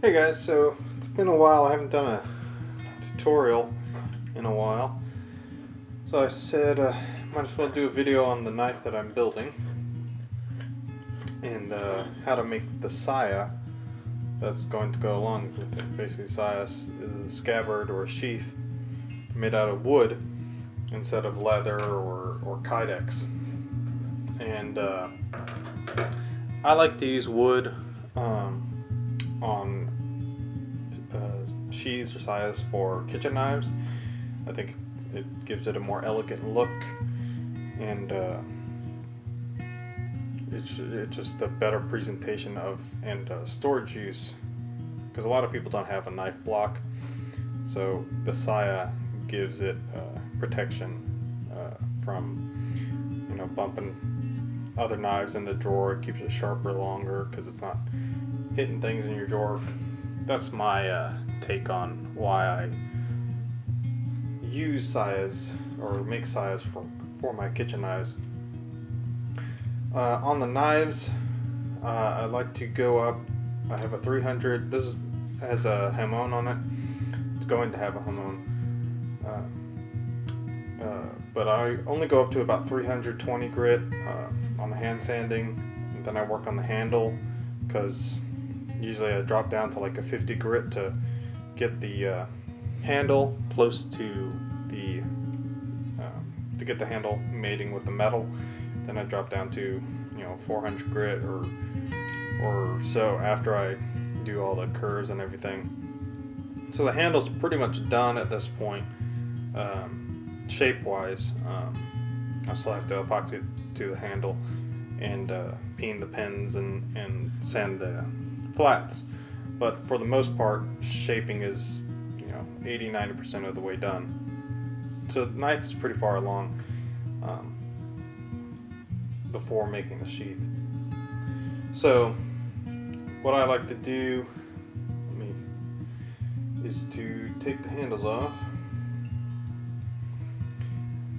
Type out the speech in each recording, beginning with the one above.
Hey guys, so it's been a while. I haven't done a tutorial in a while. So I said might as well do a video on the knife that I'm building and how to make the saya that's going to go along with it. Basically, saya is a scabbard or a sheath made out of wood instead of leather or kydex. And I like to use wood on sheaths or sayas for kitchen knives. I think it gives it a more elegant look, and it's just a better presentation of and storage use, because a lot of people don't have a knife block, so the saya gives it protection from bumping other knives in the drawer. It keeps it sharper longer because it's not hitting things in your drawer. That's my take on why I use sayas or make sayas for my kitchen knives. On the knives, I like to go up. I have a 300. This has a hamon on it. It's going to have a hamon. But I only go up to about 320 grit on the hand sanding, and then I work on the handle, because usually I drop down to like a 50 grit to get the handle close to get the handle mating with the metal. Then I drop down to 400 grit or so after I do all the curves and everything. So the handle's pretty much done at this point. Shape wise, I still have to epoxy it to the handle and peen the pins and sand the flats, but for the most part shaping is 80-90% of the way done. So the knife is pretty far along before making the sheath. So what I like to do is to take the handles off,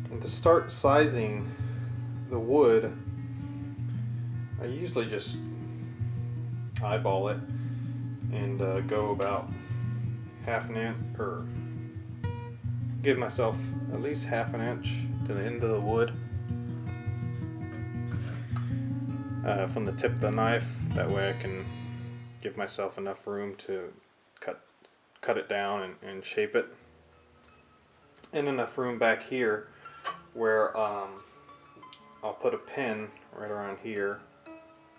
and to start sizing the wood, I usually just eyeball it and go about half an inch, or give myself at least half an inch to the end of the wood from the tip of the knife. That way I can give myself enough room to cut it down and shape it, and enough room back here where I'll put a pin right around here,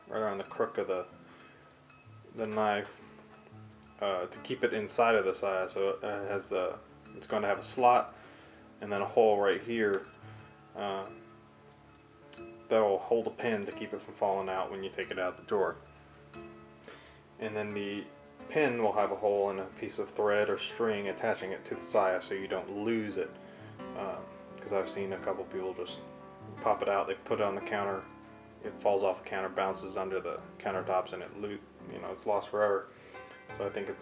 right around the crook of the knife, to keep it inside of the saya. So it has it's going to have a slot and then a hole right here that'll hold a pin to keep it from falling out when you take it out of the drawer. And then the pin will have a hole and a piece of thread or string attaching it to the saya so you don't lose it. Because I've seen a couple people just pop it out, they put it on the counter, it falls off the counter, bounces under the countertops, and it's lost forever. So I think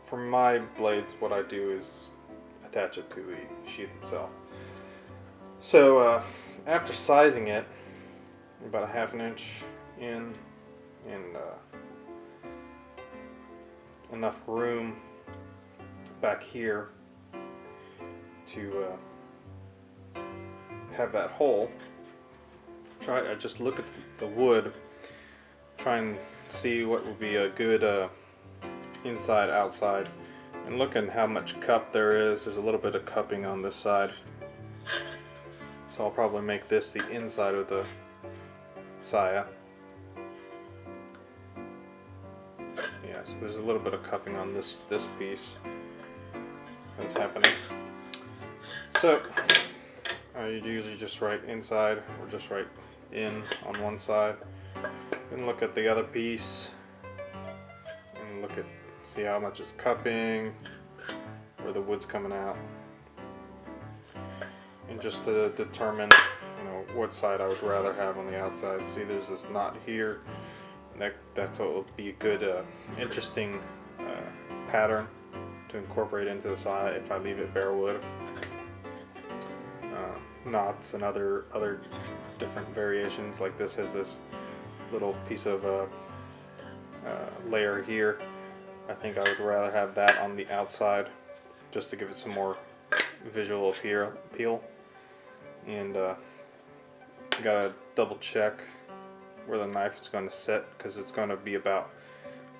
for my blades, what I do is attach it to the sheath itself. So after sizing it about a half an inch in, and enough room back here to have that hole, I just look at the wood, try and see what would be a good inside outside, and look at how much cup there is. There's a little bit of cupping on this side, so I'll probably make this the inside of the saya. Yeah, so there's a little bit of cupping on this piece that's happening. So I usually just write inside or just write in on one side, and look at the other piece and see how much is cupping, where the wood's coming out, and just to determine what side I would rather have on the outside. See, there's this knot here, and that's what will be a good interesting pattern to incorporate into the saya if I leave it bare wood. Knots and other different variations, like this has this little piece of layer here I think I would rather have that on the outside just to give it some more visual appeal. And gotta double check where the knife is going to sit, because it's going to be about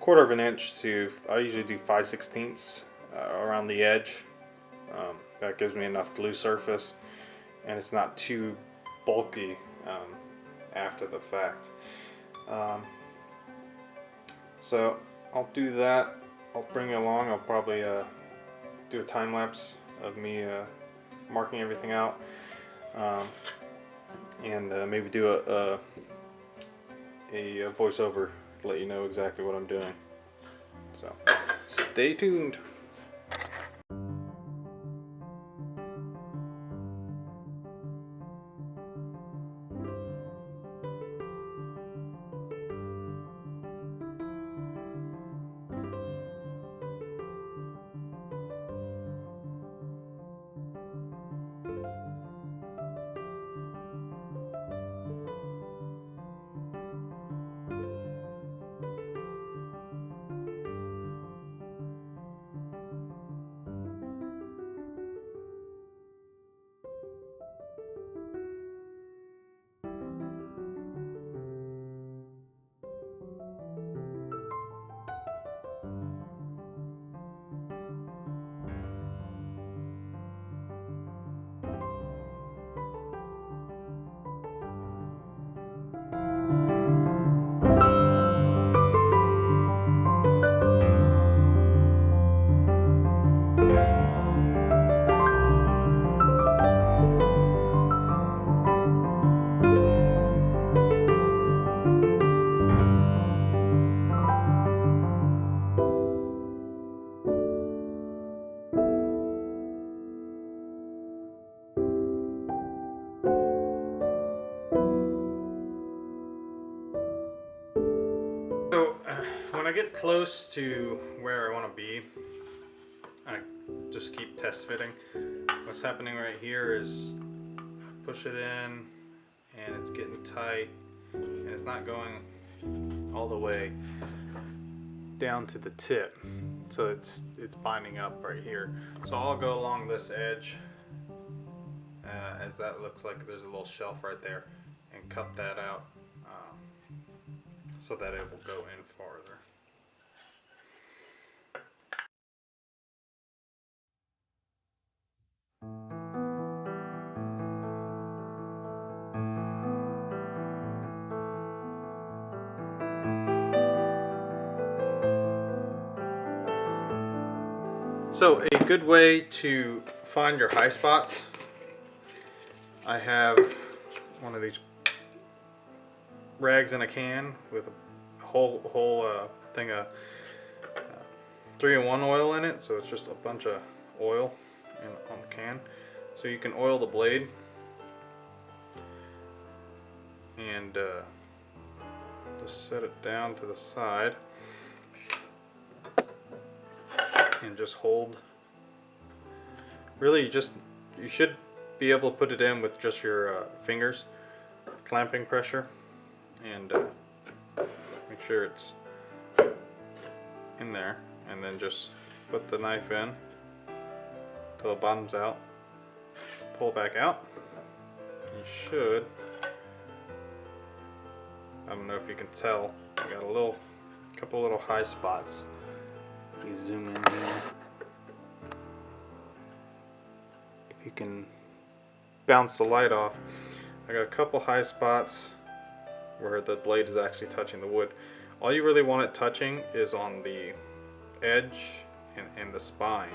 1/4 of an inch to, I usually do 5/16 around the edge. That gives me enough glue surface, and it's not too bulky after the fact. So I'll do that. I'll bring you along. I'll probably do a time lapse of me marking everything out, and maybe do a voiceover to let you know exactly what I'm doing. So stay tuned. So when I get close to where I want to be, I just keep test fitting. What's happening right here is I push it in and it's getting tight, and it's not going all the way down to the tip, so it's binding up right here. So I'll go along this edge, as that looks like there's a little shelf right there, and cut that out so that it will go in farther. So a good way to find your high spots, I have one of these rags in a can with a whole thing of 3-in-1 oil in it, so it's just a bunch of oil on the can. So you can oil the blade and just set it down to the side and just hold. Really, you should be able to put it in with just your fingers, clamping pressure, and make sure it's in there, and then just put the knife in till it bottoms out, pull it back out. You should, I don't know if you can tell, I got a couple little high spots. You zoom in here, if you can bounce the light off. I got a couple high spots where the blade is actually touching the wood. All you really want it touching is on the edge and the spine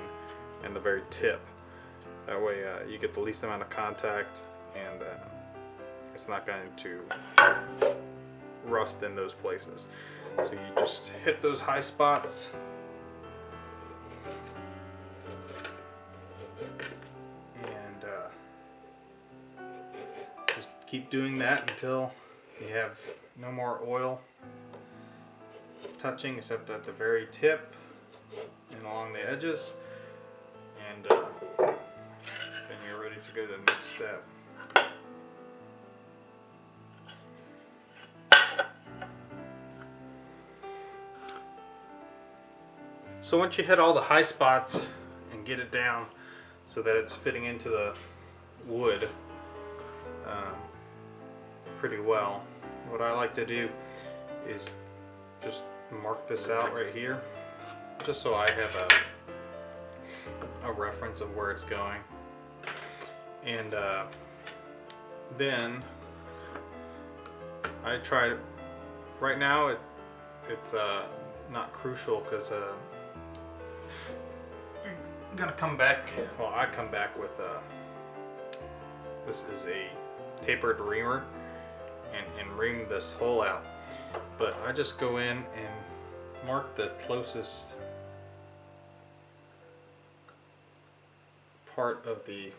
and the very tip. That way you get the least amount of contact, and it's not going to rust in those places. So you just hit those high spots and just keep doing that until you have no more oil touching except at the very tip and along the edges, and then you're ready to go to the next step. So once you hit all the high spots and get it down so that it's fitting into the wood pretty well, what I like to do is just mark this out right here, just so I have a reference of where it's going. And then I try to, right now it's not crucial because I'm gonna come back, well I come back with this is a tapered reamer and ream this hole out, but I just go in and mark the closest part of the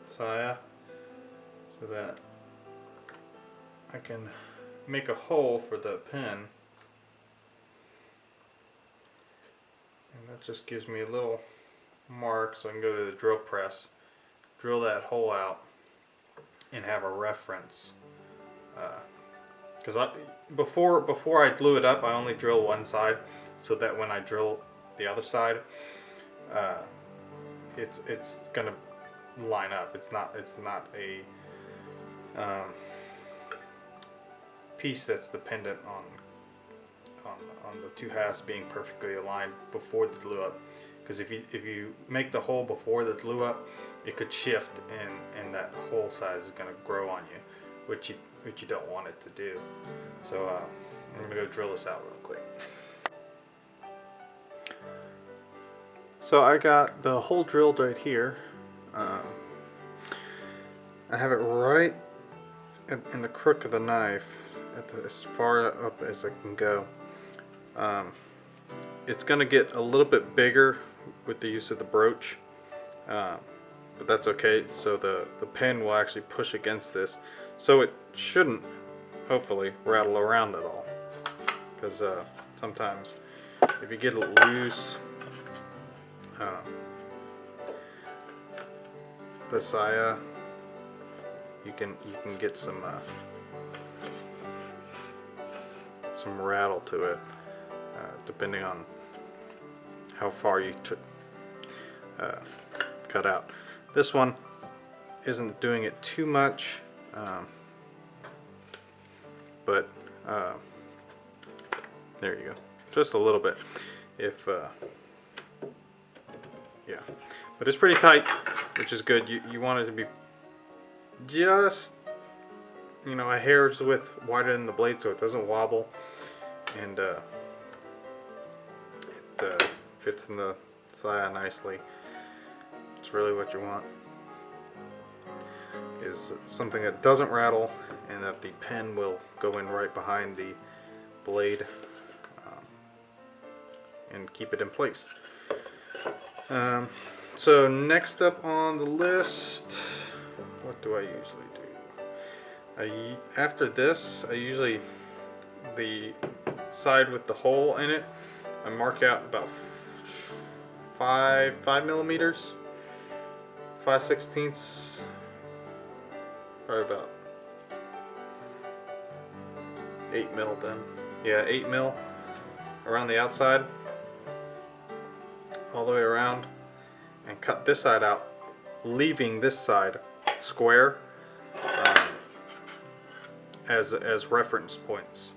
saya so that I can make a hole for the pin, and that just gives me a little mark so I can go to the drill press, drill that hole out, and have a reference. Because before I glue it up, I only drill one side, so that when I drill the other side, it's gonna line up. It's not a piece that's dependent on the two halves being perfectly aligned before the glue up. Because if you make the hole before the glue up, it could shift and that hole size is going to grow on you, which you don't want it to do. So I'm going to go drill this out real quick. So I got the hole drilled right here. I have it right in the crook of the knife, as far up as I can go. It's going to get a little bit bigger with the use of the broach, but that's okay. So the pen will actually push against this, so it shouldn't, hopefully, rattle around at all. Because sometimes if you get it loose, the saya, you can get some rattle to it, depending on how far you cut out. This one isn't doing it too much, but there you go, just a little bit. If yeah, but it's pretty tight, which is good. You want it to be just, you know, a hair's width wider than the blade, so it doesn't wobble, and it fits in the saya nicely. It's really what you want, is something that doesn't rattle and that the pen will go in right behind the blade and keep it in place. So next up on the list, what do I usually do? After this, I usually, the side with the hole in it, I mark out about 5 millimeters, 5/16, probably about 8 mil then. Yeah, 8 mil around the outside, all the way around, and cut this side out, leaving this side square as reference points.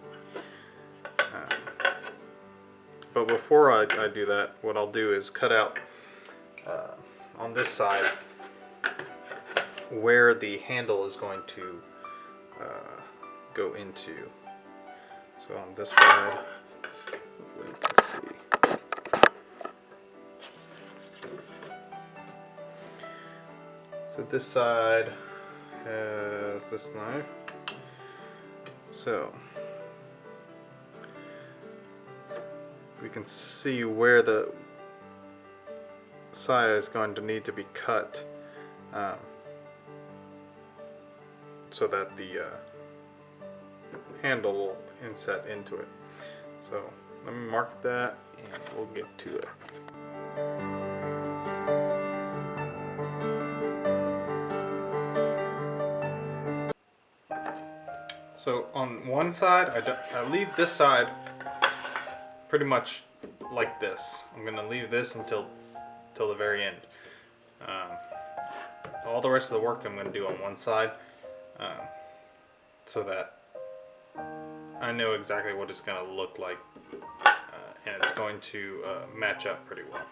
But before I do that, what I'll do is cut out on this side where the handle is going to go into. So on this side, hopefully you can see. So this side has this knife. So we can see where the saya is going to need to be cut, so that the handle will inset into it. So let me mark that and we'll get to it. So on one side, I leave this side pretty much like this. I'm gonna leave this until the very end. Um, all the rest of the work I'm gonna do on one side, um, so that I know exactly what it's gonna look like, and it's going to match up pretty well.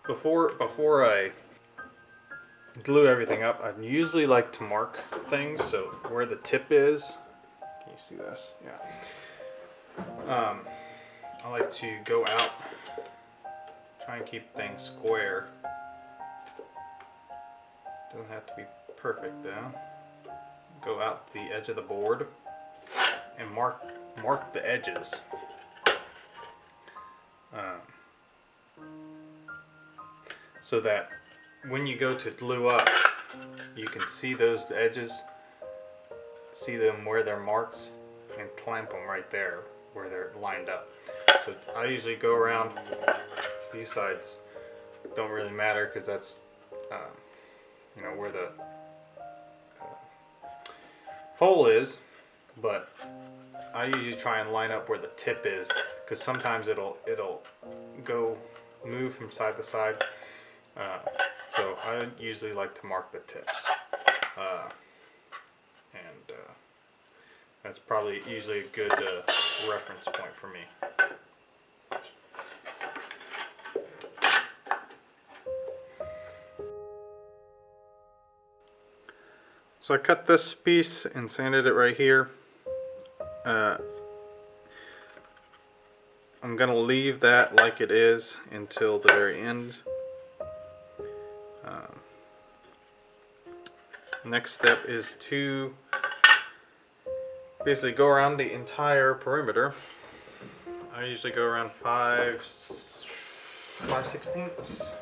Before I glue everything up, I usually like to mark things. So where the tip is, can you see this? Yeah. I like to go out, try and keep things square. Doesn't have to be perfect though. Go out the edge of the board and mark the edges. So that when you go to glue up, you can see those edges, see them where they're marked, and clamp them right there where they're lined up. So I usually go around these sides. Don't really matter because that's you know where the hole is, but I usually try and line up where the tip is because sometimes it'll go move from side to side. So I usually like to mark the tips, and that's probably usually a good reference point for me. So I cut this piece and sanded it right here. I'm gonna leave that like it is until the very end. Next step is to basically go around the entire perimeter. I usually go around 5/16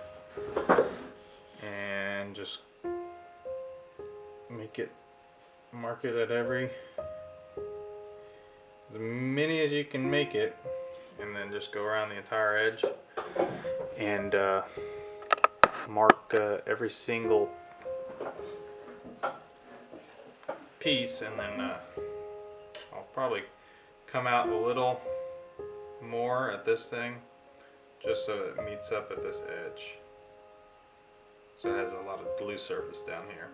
and just mark it at as many as you can make it, and then just go around the entire edge and mark every single piece, and then I'll probably come out a little more at this thing just so it meets up at this edge, so it has a lot of glue surface down here.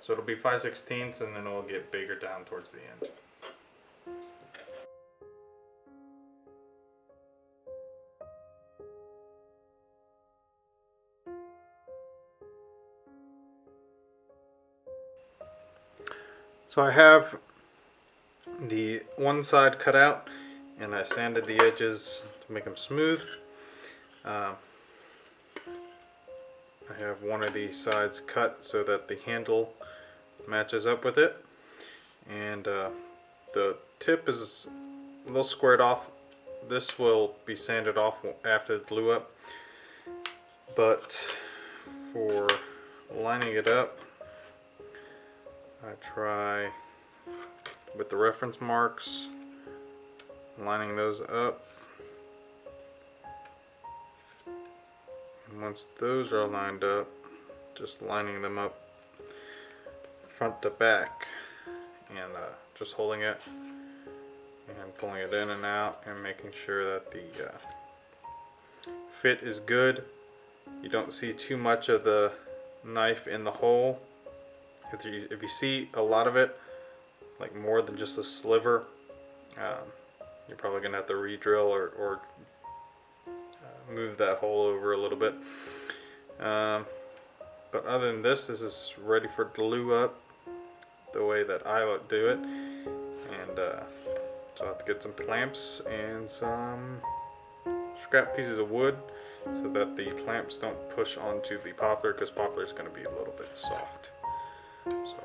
So it'll be 5/16 and then it'll get bigger down towards the end. So I have the one side cut out and I sanded the edges to make them smooth. I have one of these sides cut so that the handle matches up with it, and the tip is a little squared off. This will be sanded off after the glue up, but for lining it up, I try with the reference marks, lining those up, and once those are lined up, just lining them up front to back, and just holding it and pulling it in and out and making sure that the fit is good. You don't see too much of the knife in the hole. If you see a lot of it, like more than just a sliver, you're probably gonna have to re-drill or move that hole over a little bit. But other than this is ready for glue up the way that I would do it. And so I have to get some clamps and some scrap pieces of wood so that the clamps don't push onto the poplar, because poplar is going to be a little bit soft. So.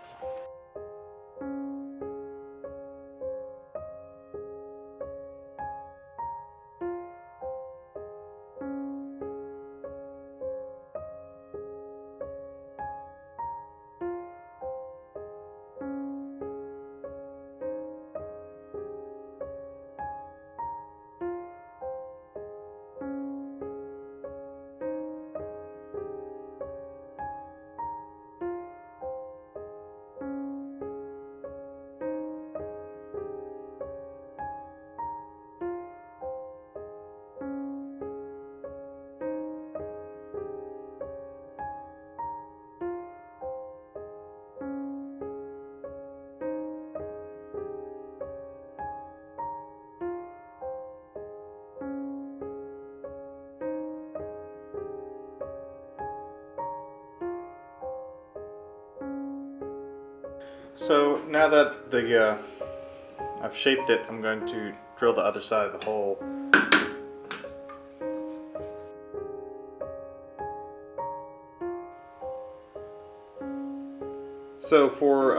So now that the I've shaped it, I'm going to drill the other side of the hole. So for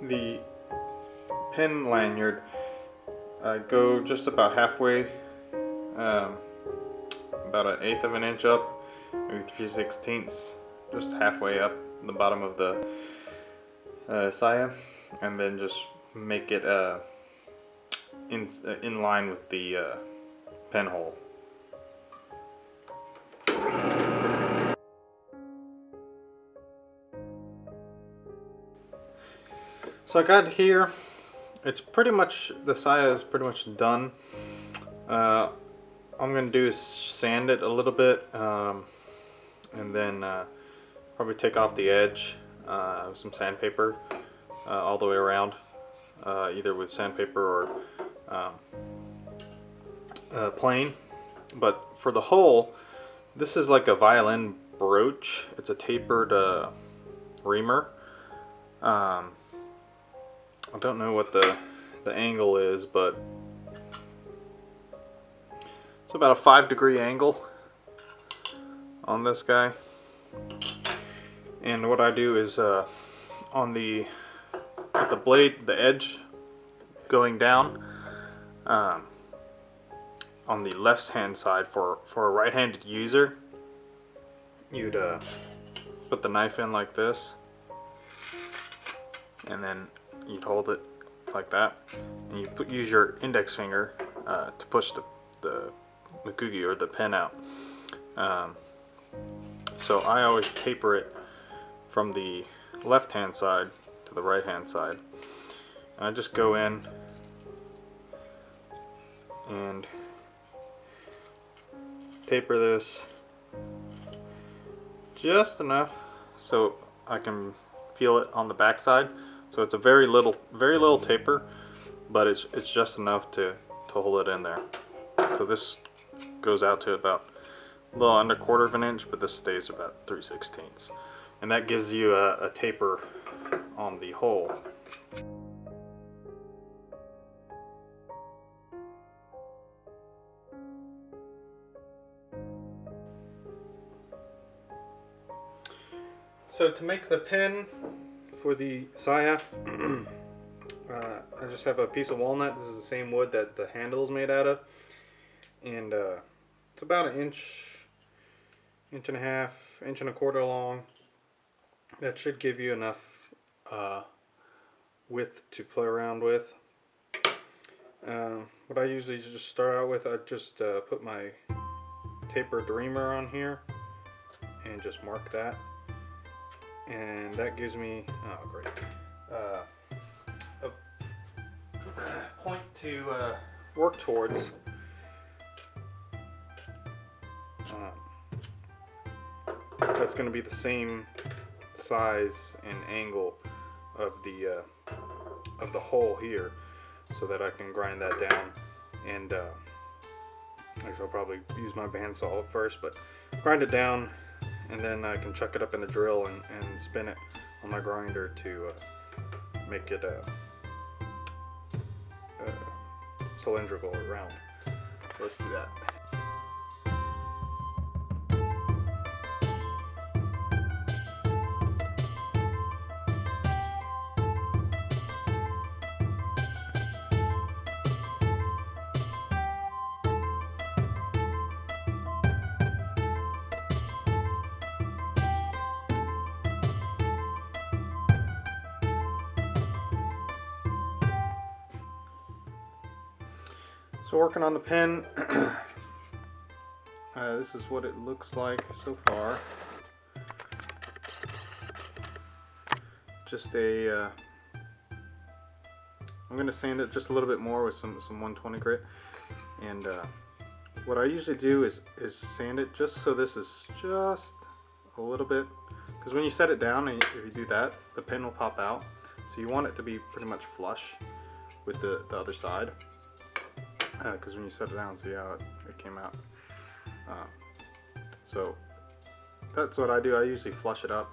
the pin lanyard, go just about halfway, about 1/8 of an inch up, maybe 3/16, just halfway up the bottom of the saya, and then just make it in line with the pin hole. So I got here, it's pretty much, the saya is pretty much done. All I'm going to do is sand it a little bit, and then probably take off the edge with some sandpaper all the way around, either with sandpaper or plain. But for the hole, this is like a violin brooch. It's a tapered reamer. I don't know what the angle is, but it's about a 5-degree angle on this guy. And what I do is on the blade, the edge going down, on the left hand side for a right-handed user, you'd put the knife in like this, and then you'd hold it like that, and you use your index finger to push the makugi or the pin out. So I always taper it from the left hand side to the right hand side, and I just go in and taper this just enough so I can feel it on the back side. So it's a very little taper, but it's just enough to hold it in there. So this goes out to about a little under 1/4 of an inch, but this stays about 3/16, and that gives you a taper on the hole. So to make the pin for the saya, I just have a piece of walnut. This is the same wood that the handle is made out of, and it's about 1 inch, 1.5 inches, 1.25 long. That should give you enough width to play around with. What I usually just start out with, I just put my tapered reamer on here and just mark that. And that gives me, oh great, a point to work towards. That's going to be the same size and angle of the hole here, so that I can grind that down. And actually I'll probably use my bandsaw first, but grind it down, and then I can chuck it up in the drill and spin it on my grinder to make it cylindrical or round. So let's do that. So working on the pin, this is what it looks like so far. Just I'm going to sand it just a little bit more with some 120 grit, and what I usually do is sand it just so this is just a little bit, because when you set it down and if you do that, the pin will pop out, so you want it to be pretty much flush with the other side. Because when you set it down, see how it came out. So that's what I do. I usually flush it up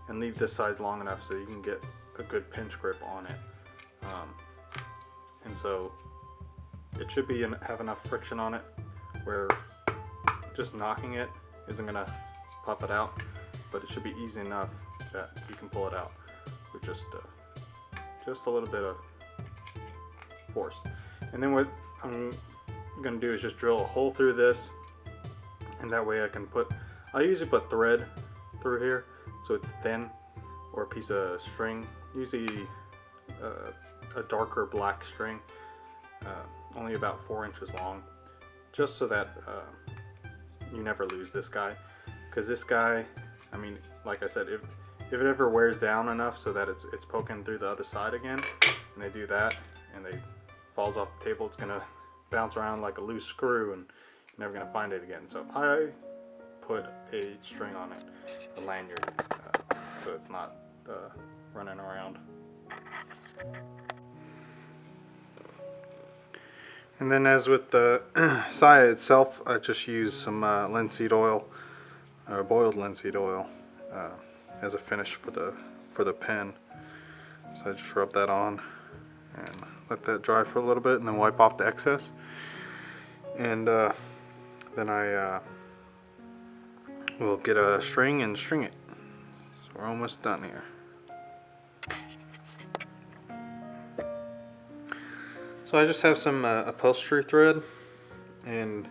and leave this side long enough so you can get a good pinch grip on it, and so it should be have enough friction on it where just knocking it isn't gonna pop it out, but it should be easy enough that you can pull it out with just a little bit of force. And then what I'm gonna do is just drill a hole through this, and that way I usually put thread through here so it's thin, or a piece of string, usually a darker black string, only about 4 inches long, just so that you never lose this guy. Because this guy, I mean, like I said, if it ever wears down enough so that it's poking through the other side again, and they do that and they falls off the table, it's gonna bounce around like a loose screw and you're never gonna find it again. So I put a string on it, a lanyard, so it's not running around. And then, as with the saya itself, I just use some linseed oil, boiled linseed oil, as a finish for the pen. So I just rub that on and let that dry for a little bit, and then wipe off the excess. And then I will get a string and string it. So we're almost done here. So I just have some upholstery thread, and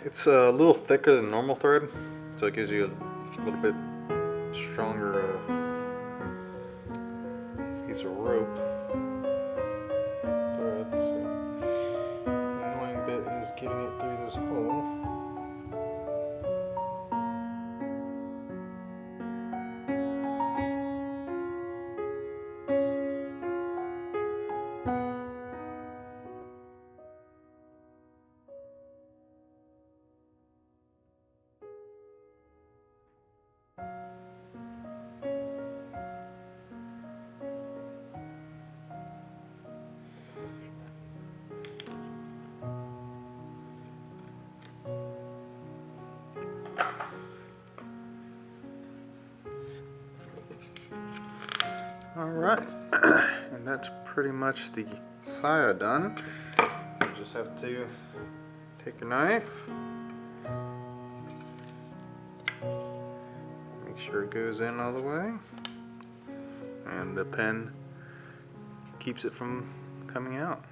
it's a little thicker than normal thread, so it gives you a little bit stronger piece of rope thread. So the annoying bit is getting it through this hole. Alright, and that's pretty much the saya done. You just have to take a knife, make sure it goes in all the way, and the pen keeps it from coming out.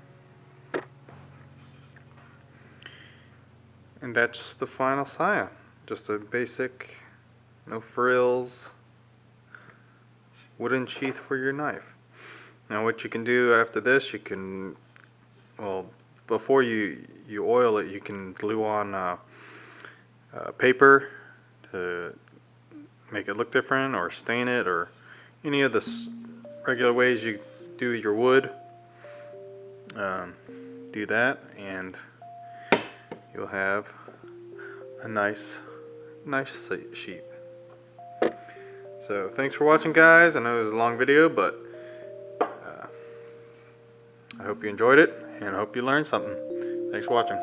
And that's the final saya. Just a basic, no frills, wooden sheath for your knife. Now what you can do after this, you can, well, before you oil it, you can glue on paper to make it look different, or stain it, or any of the regular ways you do your wood. Do that, and you'll have a nice sheath. So thanks for watching, guys. I know it was a long video, but I hope you enjoyed it, and I hope you learned something. Thanks for watching.